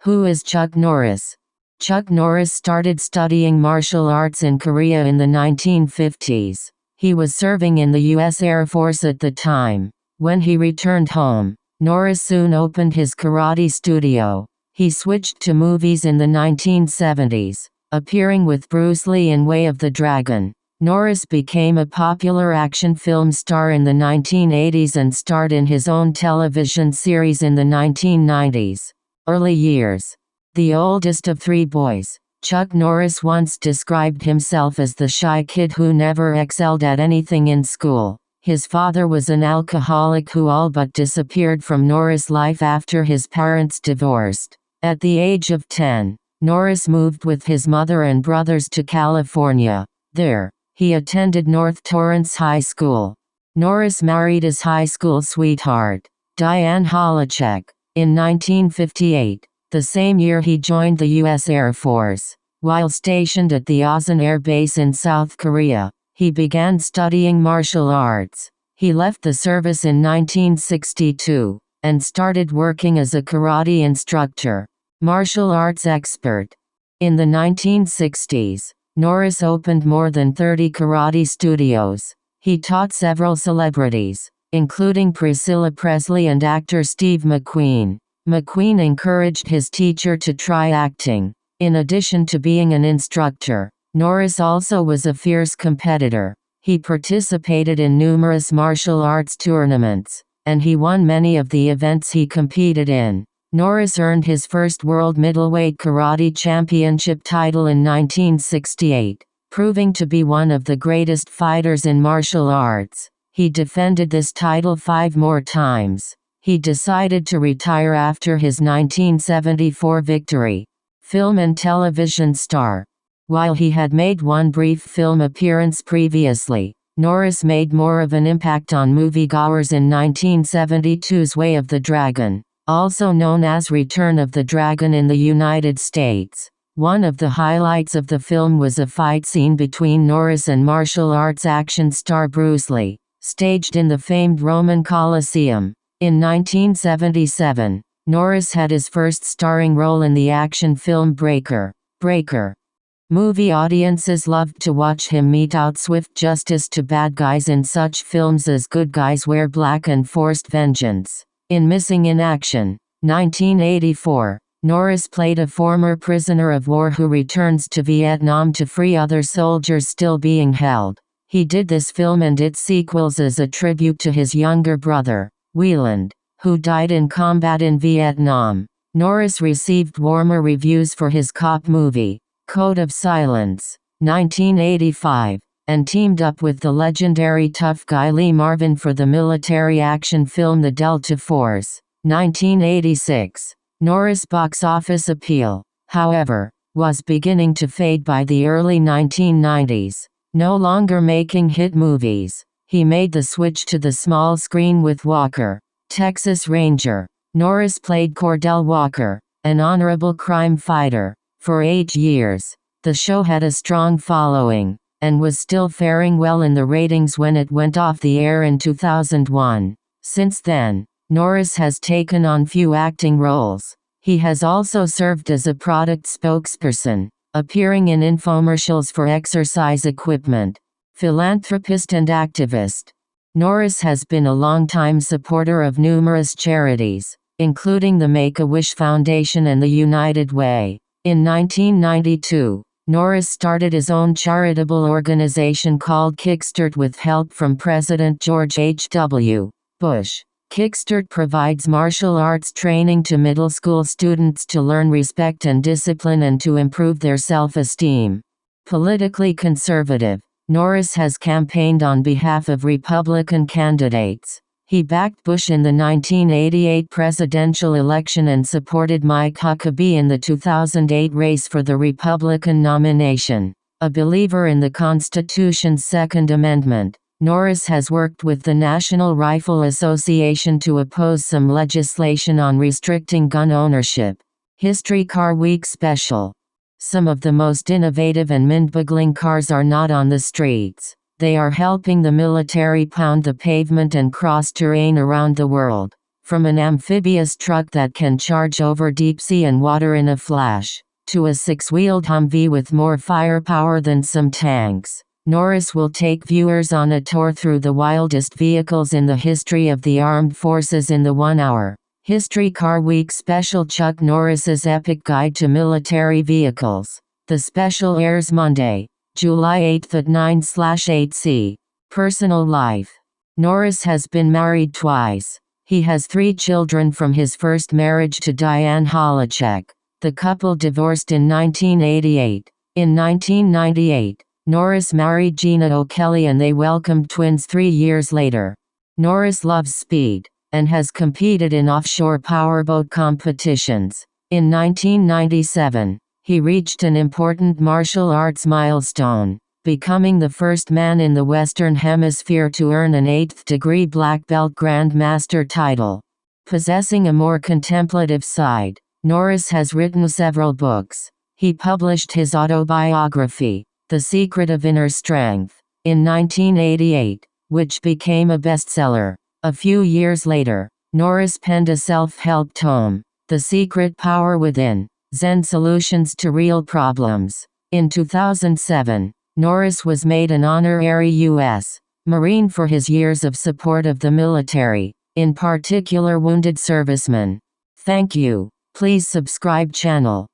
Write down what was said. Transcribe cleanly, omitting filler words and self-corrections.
Who is Chuck Norris? Chuck Norris started studying martial arts in Korea in the 1950s. He was serving in the U.S. Air Force at the time. When he returned home, Norris soon opened his karate studio. He switched to movies in the 1970s, appearing with Bruce Lee in Way of the Dragon. Norris became a popular action film star in the 1980s and starred in his own television series in the 1990s. Early years. The oldest of three boys, Chuck Norris once described himself as the shy kid who never excelled at anything in school. His father was an alcoholic who all but disappeared from Norris' life after his parents divorced. At the age of 10, Norris moved with his mother and brothers to California. There, he attended North Torrance High School. Norris married his high school sweetheart, Diane Holacek, in 1958. The same year he joined the U.S. Air Force. While stationed at the Osan Air Base in South Korea, he began studying martial arts. He left the service in 1962, and started working as a karate instructor, martial arts expert. In the 1960s, Norris opened more than 30 karate studios. He taught several celebrities, including Priscilla Presley and actor Steve McQueen. McQueen encouraged his teacher to try acting. In addition to being an instructor, Norris also was a fierce competitor. He participated in numerous martial arts tournaments, and he won many of the events he competed in. Norris earned his first World Middleweight Karate Championship title in 1968, proving to be one of the greatest fighters in martial arts. He defended this title 5 more times. He decided to retire after his 1974 victory. Film and television star. While he had made one brief film appearance previously, Norris made more of an impact on moviegoers in 1972's Way of the Dragon, also known as Return of the Dragon in the United States. One of the highlights of the film was a fight scene between Norris and martial arts action star Bruce Lee, staged in the famed Roman Colosseum. In 1977, Norris had his first starring role in the action film Breaker. Movie audiences loved to watch him mete out swift justice to bad guys in such films as Good Guys Wear Black and Forced Vengeance. In Missing in Action, 1984, Norris played a former prisoner of war who returns to Vietnam to free other soldiers still being held. He did this film and its sequels as a tribute to his younger brother, Wieland, who died in combat in Vietnam. Norris received warmer reviews for his cop movie, Code of Silence, 1985, and teamed up with the legendary tough guy Lee Marvin for the military action film The Delta Force, 1986. Norris' box office appeal, however, was beginning to fade by the early 1990s. No longer making hit movies, he made the switch to the small screen with Walker, Texas Ranger. Norris played Cordell Walker, an honorable crime fighter. For 8 years, the show had a strong following, and was still faring well in the ratings when it went off the air in 2001. Since then, Norris has taken on few acting roles. He has also served as a product spokesperson, appearing in infomercials for exercise equipment. Philanthropist and activist. Norris has been a longtime supporter of numerous charities, including the Make-A-Wish Foundation and the United Way. In 1992, Norris started his own charitable organization called Kickstart with help from President George H.W. Bush. Kickstart provides martial arts training to middle school students to learn respect and discipline and to improve their self-esteem. Politically conservative, Norris has campaigned on behalf of Republican candidates. He backed Bush in the 1988 presidential election and supported Mike Huckabee in the 2008 race for the Republican nomination. A believer in the Constitution's Second Amendment, Norris has worked with the National Rifle Association to oppose some legislation on restricting gun ownership. History Car Week Special. Some of the most innovative and mind-boggling cars are not on the streets. They are helping the military pound the pavement and cross terrain around the world. From an amphibious truck that can charge over deep sea and water in a flash, to a six-wheeled Humvee with more firepower than some tanks, Norris will take viewers on a tour through the wildest vehicles in the history of the armed forces in the 1-hour History Car Week special. Chuck Norris's epic guide to military vehicles. The special airs Monday, July 8 at 9/8c. Personal life. Norris has been married twice. He has 3 children from his first marriage to Diane Holacek. The couple divorced in 1988. In 1998, Norris married Gina O'Kelly and they welcomed twins 3 years later. Norris loves speed, and has competed in offshore powerboat competitions. In 1997, he reached an important martial arts milestone, becoming the first man in the Western Hemisphere to earn an 8th-degree black belt Grandmaster title. Possessing a more contemplative side, Norris has written several books. He published his autobiography, The Secret of Inner Strength, in 1988, which became a bestseller. A few years later, Norris penned a self-help tome, The Secret Power Within, Zen Solutions to Real Problems. In 2007, Norris was made an honorary U.S. Marine for his years of support of the military, in particular wounded servicemen. Thank you. Please subscribe channel.